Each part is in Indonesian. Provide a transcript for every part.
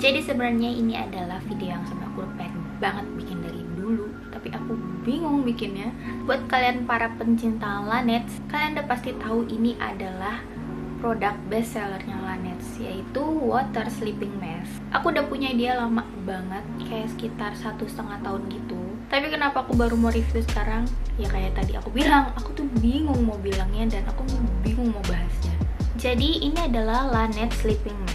Jadi sebenarnya ini adalah video yang sebenarnya aku pengen banget bikin dari dulu, tapi aku bingung bikinnya. Buat kalian para pencinta Laneige, kalian udah pasti tahu ini adalah produk best sellernya Laneige, yaitu Water Sleeping Mask. Aku udah punya dia lama banget, kayak sekitar 1,5 tahun gitu. Tapi kenapa aku baru mau review sekarang? Ya kayak tadi aku bilang, aku tuh bingung mau bilangnya dan aku bingung mau bahasnya. Jadi ini adalah Laneige Sleeping Mask.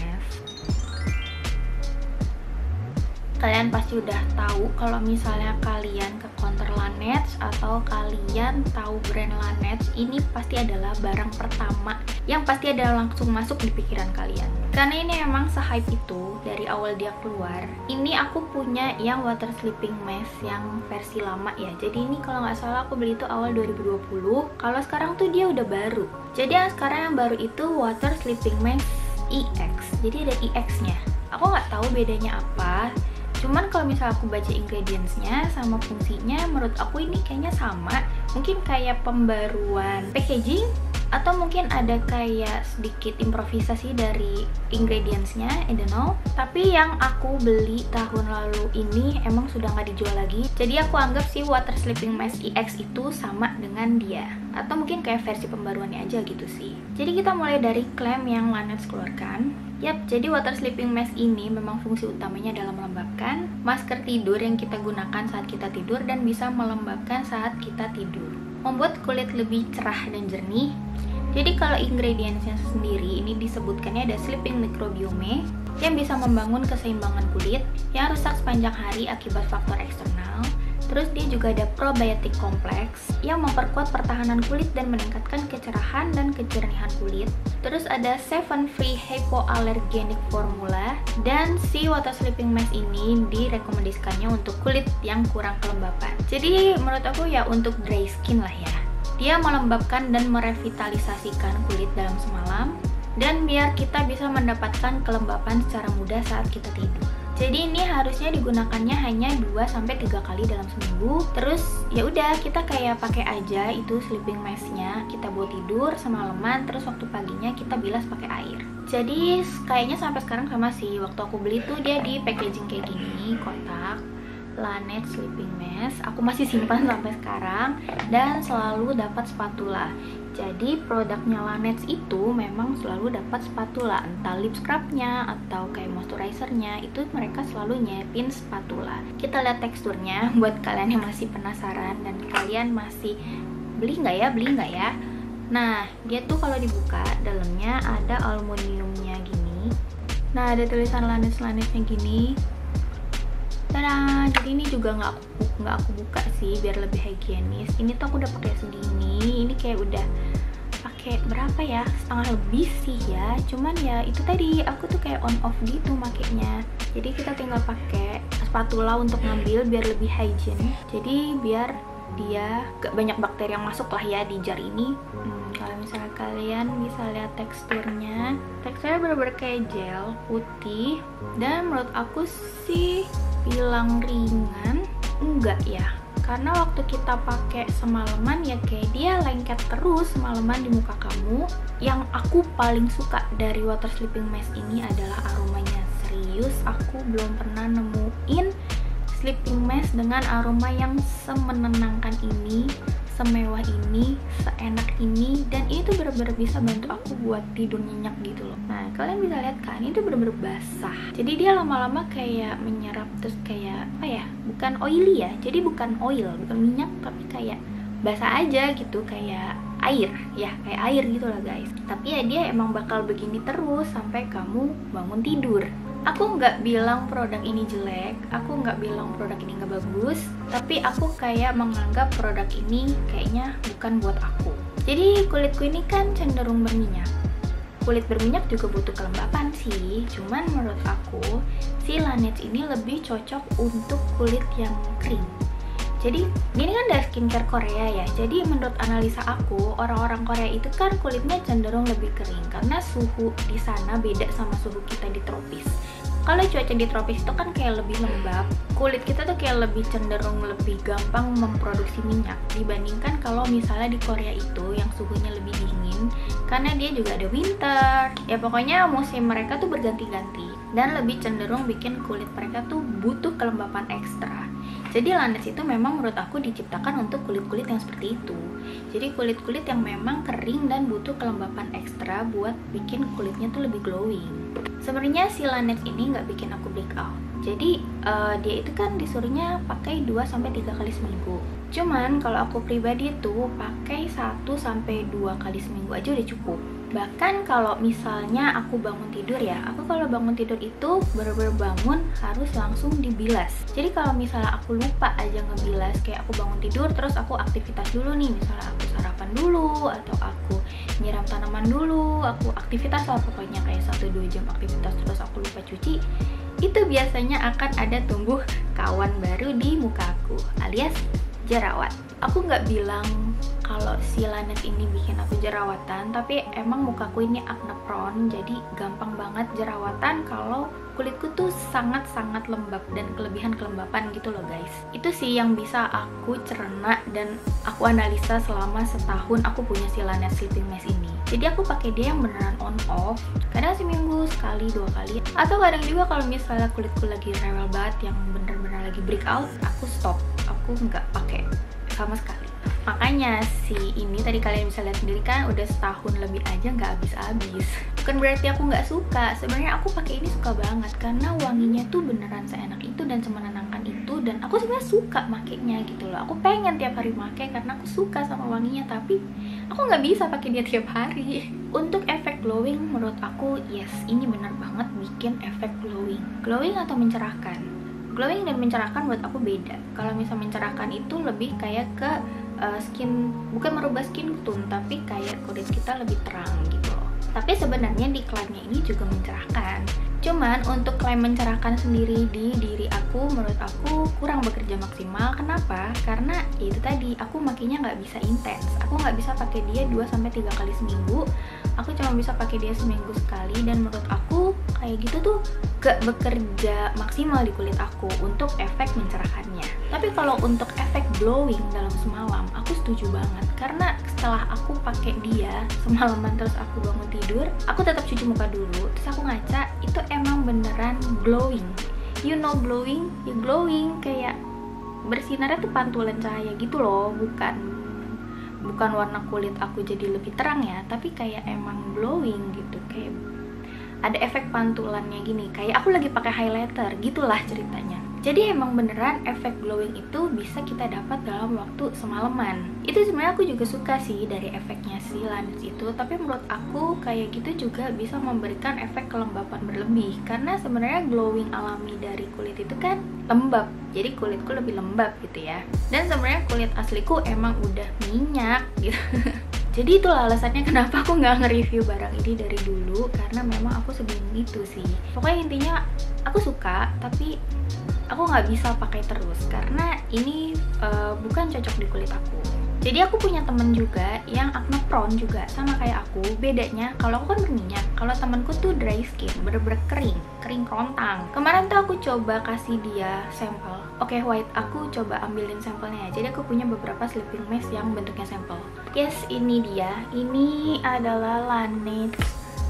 Kalian pasti udah tahu kalau misalnya kalian ke counter Laneige atau kalian tahu brand Laneige, ini pasti adalah barang pertama yang pasti ada langsung masuk di pikiran kalian. Karena ini emang se-hype itu dari awal dia keluar. Ini aku punya yang Water Sleeping Mask yang versi lama ya. Jadi ini kalau nggak salah aku beli itu awal 2020. Kalau sekarang tuh dia udah baru. Jadi yang sekarang yang baru itu Water Sleeping Mask EX. Jadi ada EX-nya. Aku nggak tahu bedanya apa. Cuman kalau misalnya aku baca ingredients-nya sama fungsinya, menurut aku ini kayaknya sama. Mungkin kayak pembaruan packaging, atau mungkin ada kayak sedikit improvisasi dari ingredients-nya, I don't know. Tapi yang aku beli tahun lalu ini emang sudah nggak dijual lagi. Jadi aku anggap si Water Sleeping Mask EX itu sama dengan dia, atau mungkin kayak versi pembaruannya aja gitu sih. Jadi kita mulai dari klaim yang Laneige keluarkan. Yap, jadi Water Sleeping Mask ini memang fungsi utamanya adalah melembabkan masker tidur yang kita gunakan saat kita tidur dan bisa melembabkan saat kita tidur. Membuat kulit lebih cerah dan jernih. Jadi kalau ingredientsnya sendiri ini disebutkannya ada sleeping microbiome yang bisa membangun keseimbangan kulit yang rusak sepanjang hari akibat faktor eksternal. Terus dia juga ada probiotic complex yang memperkuat pertahanan kulit dan meningkatkan kecerahan dan kejernihan kulit. Terus ada 7 free hypoallergenic formula, dan si Water Sleeping Mask ini direkomendasikannya untuk kulit yang kurang kelembapan. Jadi menurut aku ya untuk dry skin lah ya. Dia melembabkan dan merevitalisasikan kulit dalam semalam, dan biar kita bisa mendapatkan kelembapan secara mudah saat kita tidur. Jadi ini harusnya digunakannya hanya 2-3 kali dalam seminggu. Terus ya udah kita kayak pakai aja itu sleeping mask-nya, kita buat tidur semalaman, terus waktu paginya kita bilas pakai air. Jadi kayaknya sampai sekarang sama sih. Waktu aku beli tuh dia di packaging kayak gini, kotak Laneige Sleeping Mask. Aku masih simpan sampai sekarang dan selalu dapat spatula. Jadi produknya Laneige itu memang selalu dapat spatula, entah lip scrubnya atau kayak moisturizernya, itu mereka selalu nyiapin spatula. Kita lihat teksturnya buat kalian yang masih penasaran dan kalian masih beli nggak ya. Nah, dia tuh kalau dibuka dalamnya ada aluminiumnya gini. Nah, ada tulisan Laneige-nya gini. Tada! Jadi ini juga nggak aku buka sih biar lebih higienis. Ini tuh aku udah pakai segini. Ini kayak udah pakai berapa ya? Setengah lebih sih ya. Cuman ya itu tadi aku tuh kayak on off gitu makainya. Jadi kita tinggal pakai spatula untuk ngambil biar lebih hygiene. Jadi biar dia gak banyak bakteri yang masuk lah ya di jar ini. Kalau misalnya kalian bisa lihat teksturnya bener-bener kayak gel putih, dan menurut aku sih bilang ringan enggak ya, karena waktu kita pakai semalaman ya kayak dia lengket terus semalaman di muka kamu. Yang aku paling suka dari Water Sleeping Mask ini adalah aromanya. Serius, aku belum pernah nemuin sleeping mask dengan aroma yang semenenangkan ini, semewah ini, seenak ini, dan ini tuh bener-bener bisa bantu aku buat tidur nyenyak gitu loh. Nah, kalian bisa lihat kan, ini tuh bener-bener basah. Jadi dia lama-lama kayak menyerap, terus kayak apa ya? Bukan oily ya. Jadi bukan oil, bukan minyak, tapi kayak basah aja gitu, kayak air ya, kayak air gitu lah guys. Tapi ya dia emang bakal begini terus sampai kamu bangun tidur. Aku nggak bilang produk ini jelek, aku nggak bilang produk ini nggak bagus, tapi aku kayak menganggap produk ini kayaknya bukan buat aku. Jadi kulitku ini kan cenderung berminyak. Kulit berminyak juga butuh kelembapan sih, cuman menurut aku si Laneige ini lebih cocok untuk kulit yang kering. Jadi ini kan dari skincare Korea ya. Jadi menurut analisa aku, orang-orang Korea itu kan kulitnya cenderung lebih kering karena suhu di sana beda sama suhu kita di tropis. Kalau cuaca di tropis itu kan kayak lebih lembab, kulit kita tuh kayak lebih cenderung lebih gampang memproduksi minyak dibandingkan kalau misalnya di Korea itu yang suhunya lebih dingin, karena dia juga ada winter. Ya pokoknya musim mereka tuh berganti-ganti. dan lebih cenderung bikin kulit mereka tuh butuh kelembapan ekstra. Jadi Laneige itu memang menurut aku diciptakan untuk kulit-kulit yang seperti itu. Jadi kulit-kulit yang memang kering dan butuh kelembapan ekstra buat bikin kulitnya tuh lebih glowing. Sebenarnya si Laneige ini nggak bikin aku breakout. Jadi dia itu kan disuruhnya pakai 2-3 kali seminggu. Cuman kalau aku pribadi tuh pakai 1-2 kali seminggu aja udah cukup. Bahkan kalau misalnya aku bangun tidur ya, aku kalau bangun tidur itu bener-bener bangun harus langsung dibilas. Jadi kalau misalnya aku lupa aja ngebilas, kayak aku bangun tidur terus aku aktivitas dulu nih, misalnya aku sarapan dulu atau aku nyiram tanaman dulu, aku aktivitas lah pokoknya kayak 1-2 jam aktivitas terus aku lupa cuci, itu biasanya akan ada tumbuh kawan baru di muka aku alias jerawat. Aku nggak bilang kalau si Laneige ini bikin aku jerawatan, tapi emang mukaku ini acne prone, jadi gampang banget jerawatan kalau kulitku tuh sangat-sangat lembab dan kelebihan kelembapan gitu loh guys. Itu sih yang bisa aku cerna dan aku analisa selama setahun aku punya si Laneige Sleeping Mask ini. Jadi aku pakai dia yang beneran on off, kadang seminggu sekali 2 kali, atau kadang juga kalau misalnya kulitku lagi rewel banget yang bener-bener lagi breakout, aku stop, aku nggak pakai sama sekali. Makanya si ini tadi kalian bisa lihat sendiri kan udah setahun lebih aja nggak habis-habis. Bukan berarti aku nggak suka, sebenarnya aku pakai ini suka banget karena wanginya tuh beneran seenak itu dan semenenangkan itu, dan aku sebenarnya suka makainya gitu loh. Aku pengen tiap hari pakai karena aku suka sama wanginya, tapi aku nggak bisa pakai dia tiap hari. Untuk efek glowing menurut aku yes, ini bener banget bikin efek glowing atau mencerahkan. Glowing dan mencerahkan buat aku beda. Kalau misal mencerahkan itu lebih kayak ke skin, bukan merubah skin tone, tapi kayak kulit kita lebih terang gitu loh. Tapi sebenarnya di klaimnya ini juga mencerahkan. Cuman untuk klaim mencerahkan sendiri di diri aku, menurut aku kurang bekerja maksimal. Kenapa? Karena ya itu tadi, aku makainya nggak bisa intens. Aku nggak bisa pakai dia 2-3 kali seminggu. Aku cuma bisa pakai dia seminggu sekali, dan menurut aku kayak gitu tuh gak bekerja maksimal di kulit aku untuk efek mencerahkannya. Tapi kalau untuk efek glowing dalam semalam, aku setuju banget. Karena setelah aku pakai dia semalaman terus aku bangun tidur, aku tetap cuci muka dulu, terus aku ngaca, itu emang beneran glowing. You know glowing? Ya glowing, kayak bersinarnya tuh pantulan cahaya gitu loh, bukan warna kulit aku jadi lebih terang ya, tapi kayak emang glowing gitu, kayak ada efek pantulannya gini, kayak aku lagi pakai highlighter gitulah ceritanya. Jadi emang beneran efek glowing itu bisa kita dapat dalam waktu semalaman. Itu sebenarnya aku juga suka sih dari efeknya si Laneige itu, tapi menurut aku kayak gitu juga bisa memberikan efek kelembapan berlebih, karena sebenarnya glowing alami dari kulit itu kan lembab, jadi kulitku lebih lembab gitu ya. Dan sebenarnya kulit asliku emang udah minyak gitu. Jadi itulah alasannya kenapa aku nggak nge-review barang ini dari dulu, karena memang aku sebelum itu sih. Pokoknya intinya aku suka, tapi aku nggak bisa pakai terus karena ini bukan cocok di kulit aku. Jadi aku punya temen juga yang acne prone juga sama kayak aku. Bedanya kalau aku kan berminyak, kalau temanku tuh dry skin, bener-bener kering kerontang. Kemarin tuh aku coba kasih dia sampel. Oke, white, aku coba ambilin sampelnya. Jadi aku punya beberapa sleeping mask yang bentuknya sampel. Yes, ini dia. Ini adalah Laneige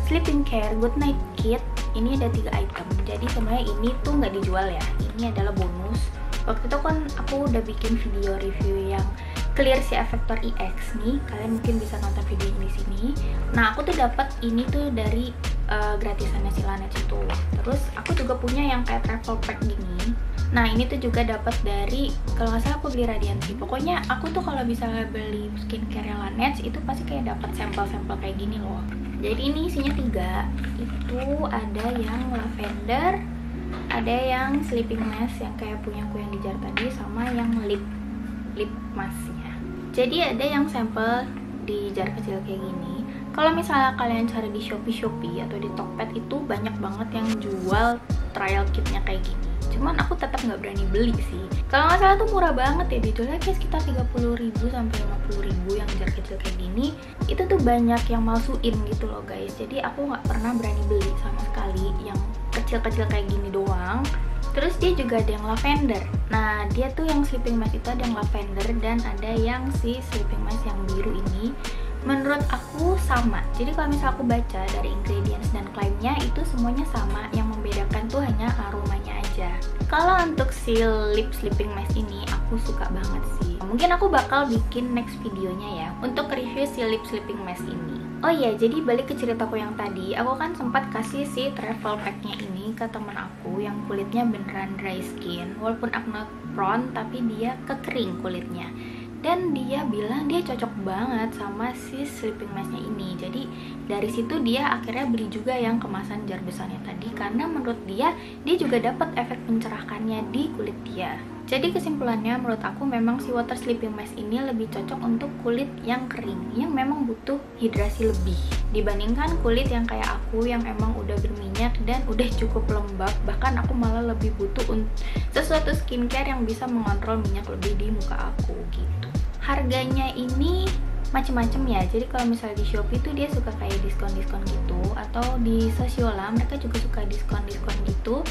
Sleeping Care Good Night Kit. Ini ada 3 item. Jadi sebenarnya ini tuh nggak dijual ya. Ini adalah bonus. Waktu itu kan aku udah bikin video review yang Clear Sea Effector EX nih. Kalian mungkin bisa nonton videonya di sini. Nah, aku tuh dapat ini tuh dari gratisannya si Laneige itu. Terus aku juga punya yang kayak travel pack gini. Nah, ini tuh juga dapat dari, kalau nggak salah aku beli Radianti. Pokoknya aku tuh kalau bisa beli skincare Laneige itu pasti kayak dapat sampel-sampel kayak gini loh. Jadi ini isinya 3. Itu ada yang lavender, ada yang sleeping mask yang kayak punya aku yang di jar tadi, sama yang lip masknya. Jadi ada yang sampel di jar kecil kayak gini. Kalau misalnya kalian cari di Shopee atau di Tokped itu banyak banget yang jual trial kitnya kayak gini. Cuman aku tetap nggak berani beli sih. Kalau nggak salah tuh murah banget ya, dijualnya kayak sekitar 30.000 sampai 50.000 yang jar kecil kayak gini. Itu tuh banyak yang malsuin gitu loh guys. Jadi aku nggak pernah berani beli sama sekali yang kecil-kecil kayak gini doang. Terus dia juga ada yang lavender. Nah, dia tuh yang sleeping mask itu ada yang lavender dan ada yang si sleeping mask yang biru ini. Menurut aku sama. Jadi kalau misal aku baca dari ingredients dan klaimnya itu semuanya sama, yang membedakan tuh hanya aromanya aja. Kalau untuk si lip sleeping mask ini aku suka banget sih. Mungkin aku bakal bikin next videonya ya untuk review si lip sleeping mask ini. Oh iya, jadi balik ke ceritaku yang tadi, aku kan sempat kasih si travel packnya ini ke temen aku yang kulitnya beneran dry skin. Walaupun aku not prone, tapi dia kekering kulitnya. Dan dia bilang dia cocok banget sama si sleeping masknya ini. Jadi dari situ dia akhirnya beli juga yang kemasan jar besarnya tadi, karena menurut dia juga dapat efek mencerahkannya di kulit dia. Jadi kesimpulannya menurut aku memang si water sleeping mask ini lebih cocok untuk kulit yang kering, yang memang butuh hidrasi lebih dibandingkan kulit yang kayak aku yang emang udah berminyak dan udah cukup lembab. Bahkan aku malah lebih butuh sesuatu skincare yang bisa mengontrol minyak lebih di muka aku gitu. Harganya ini macem-macem ya, jadi kalau misalnya di Shopee tuh dia suka kayak diskon-diskon gitu, atau di Sosiola mereka juga suka diskon-diskon gitu.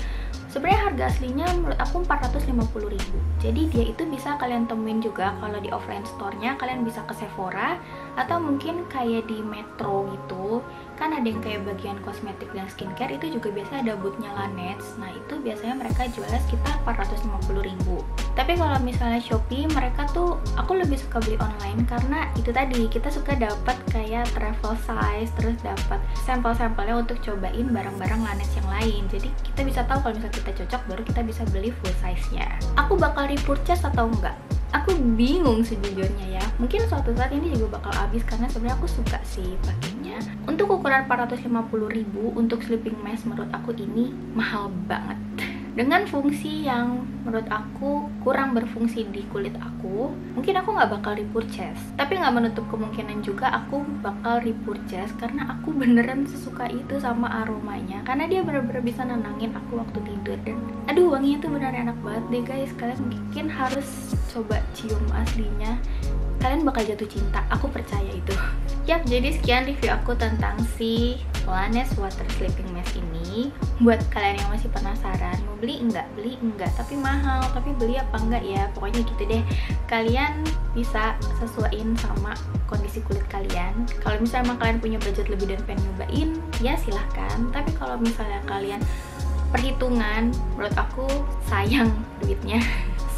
Sebenarnya harga aslinya menurut aku 450.000. Jadi dia itu bisa kalian temuin juga kalau di offline store-nya, kalian bisa ke Sephora atau mungkin kayak di Metro gitu. Kan ada yang kayak bagian kosmetik dan skincare itu juga biasa ada booth-nya Laneige. Nah, itu biasanya mereka jualnya sekitar 450.000. Tapi kalau misalnya Shopee, mereka tuh aku lebih suka beli online karena itu tadi kita suka dapat kayak travel size, terus dapat sampel-sampelnya untuk cobain barang-barang Laneige yang lain. Jadi kita bisa tahu kalau misalnya kita cocok, baru kita bisa beli full size-nya. Aku bakal repurchase atau enggak? Aku bingung sejujurnya ya. Mungkin suatu saat ini juga bakal habis karena sebenarnya aku suka sih pakainya. Untuk ukuran 450.000 untuk sleeping mask menurut aku ini mahal banget. Dengan fungsi yang menurut aku kurang berfungsi di kulit aku, mungkin aku nggak bakal repurchase. Tapi nggak menutup kemungkinan juga aku bakal repurchase karena aku beneran sesuka itu sama aromanya. Karena dia bener-bener bisa nenangin aku waktu tidur, dan aduh, wanginya tuh bener enak banget deh guys. Kalian mungkin harus coba cium aslinya, kalian bakal jatuh cinta, aku percaya itu. Yap, jadi sekian review aku tentang si Laneige Water Sleeping Mask ini. Buat kalian yang masih penasaran, mau beli enggak? Beli enggak, tapi mahal. Tapi beli apa enggak ya? Pokoknya gitu deh. Kalian bisa sesuaiin sama kondisi kulit kalian. Kalau misalnya emang kalian punya budget lebih dan pengen nyobain, ya silahkan. Tapi kalau misalnya kalian perhitungan, menurut aku sayang duitnya.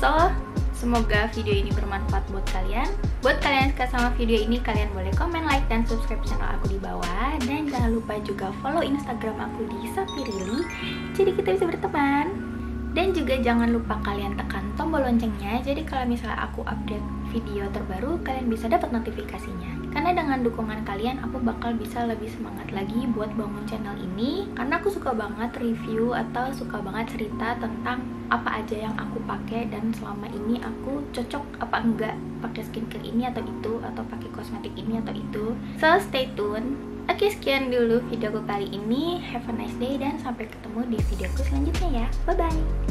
So, semoga video ini bermanfaat buat kalian. Buat kalian yang suka sama video ini, kalian boleh komen, like, dan subscribe channel aku di bawah. Dan jangan lupa juga follow Instagram aku di Sapirili, jadi kita bisa berteman. Dan juga jangan lupa kalian tekan tombol loncengnya, jadi kalau misalnya aku update video terbaru, kalian bisa dapat notifikasinya. Karena dengan dukungan kalian, aku bakal bisa lebih semangat lagi buat bangun channel ini. Karena aku suka banget review atau suka banget cerita tentang apa aja yang aku pakai dan selama ini aku cocok apa enggak pakai skincare ini atau itu, atau pakai kosmetik ini atau itu. So stay tune. Oke, sekian dulu videoku kali ini. Have a nice day dan sampai ketemu di videoku selanjutnya ya. Bye bye.